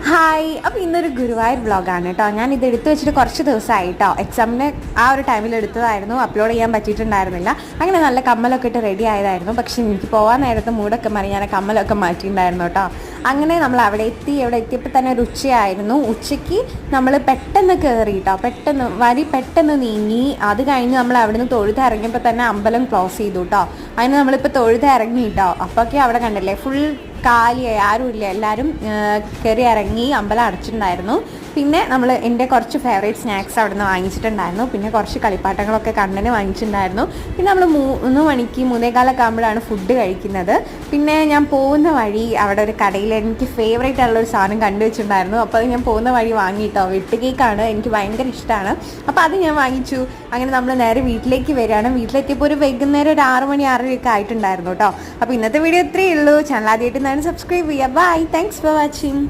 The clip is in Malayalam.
ഹായ്, അപ്പോൾ ഇന്നൊരു ഗുരുവായൂർ വ്ളോഗാണ് കേട്ടോ. ഞാൻ ഇത് എടുത്തു വെച്ചിട്ട് കുറച്ച് ദിവസമായി കേട്ടോ. എക്സാമിന് ആ ഒരു ടൈമിൽ എടുത്തതായിരുന്നു, അപ്ലോഡ് ചെയ്യാൻ പറ്റിയിട്ടുണ്ടായിരുന്നില്ല. അങ്ങനെ നല്ല കമ്മലൊക്കെ ഇട്ട് റെഡി ആയതായിരുന്നു. പക്ഷേ എനിക്ക് പോകാൻ നേരത്തെ മൂടൊക്കെ മാറി ഞാൻ കമ്മലൊക്കെ മാറ്റിയിട്ടുണ്ടായിരുന്നു കേട്ടോ. അങ്ങനെ നമ്മൾ അവിടെ എത്തിയപ്പോൾ തന്നെ ഒരു ഉച്ചയായിരുന്നു. ഉച്ചയ്ക്ക് നമ്മൾ പെട്ടെന്ന് കയറി കേട്ടോ, പെട്ടെന്ന് നീങ്ങി. അത് കഴിഞ്ഞ് നമ്മൾ അവിടെ നിന്ന് തൊഴുത് ഇറങ്ങിയപ്പോൾ തന്നെ അമ്പലം ക്ലോസ് ചെയ്തു കേട്ടോ. അതിന് നമ്മളിപ്പോൾ തൊഴുത് ഇറങ്ങി കേട്ടോ. അപ്പോഴൊക്കെ അവിടെ കണ്ടില്ലേ, ഫുൾ കാലിയായി, ആരുമില്ല, എല്ലാവരും കയറി ഇറങ്ങി. അമ്പലം അടച്ചിട്ടുണ്ടായിരുന്നു. പിന്നെ നമ്മൾ എൻ്റെ കുറച്ച് ഫേവറേറ്റ് സ്നാക്സ് അവിടെ നിന്ന് വാങ്ങിച്ചിട്ടുണ്ടായിരുന്നു. പിന്നെ കുറച്ച് കളിപ്പാട്ടങ്ങളൊക്കെ കണ്ണന് വാങ്ങിച്ചിട്ടുണ്ടായിരുന്നു. പിന്നെ നമ്മൾ 3 മണിക്ക് 3:15 ആകുമ്പോഴാണ് ഫുഡ് കഴിക്കുന്നത്. പിന്നെ ഞാൻ പോകുന്ന വഴി അവിടെ ഒരു കടയിൽ എനിക്ക് ഫേവറേറ്റ് ആയിട്ടുള്ളൊരു സാധനം കണ്ടുവച്ചിട്ടുണ്ടായിരുന്നു. അപ്പോൾ അത് ഞാൻ പോകുന്ന വഴി വാങ്ങിയിട്ടോ. വെട്ട് കേക്കാണ്, എനിക്ക് ഭയങ്കര ഇഷ്ടമാണ്. അപ്പോൾ അത് ഞാൻ വാങ്ങിച്ചു. അങ്ങനെ നമ്മൾ നേരെ വീട്ടിലേക്ക് വരികയാണ്. വീട്ടിലെത്തിയപ്പോൾ ഒരു വൈകുന്നേരം ഒരു 6 മണി 6:30 ആയിട്ടുണ്ടായിരുന്നു കേട്ടോ. അപ്പോൾ ഇന്നത്തെ വീഡിയോ ഇത്രയേ ഉള്ളൂ. ചാനൽ ആദ്യമായിട്ട് ഞാൻ സബ്സ്ക്രൈബ് ചെയ്യുക. Bye, thanks for watching.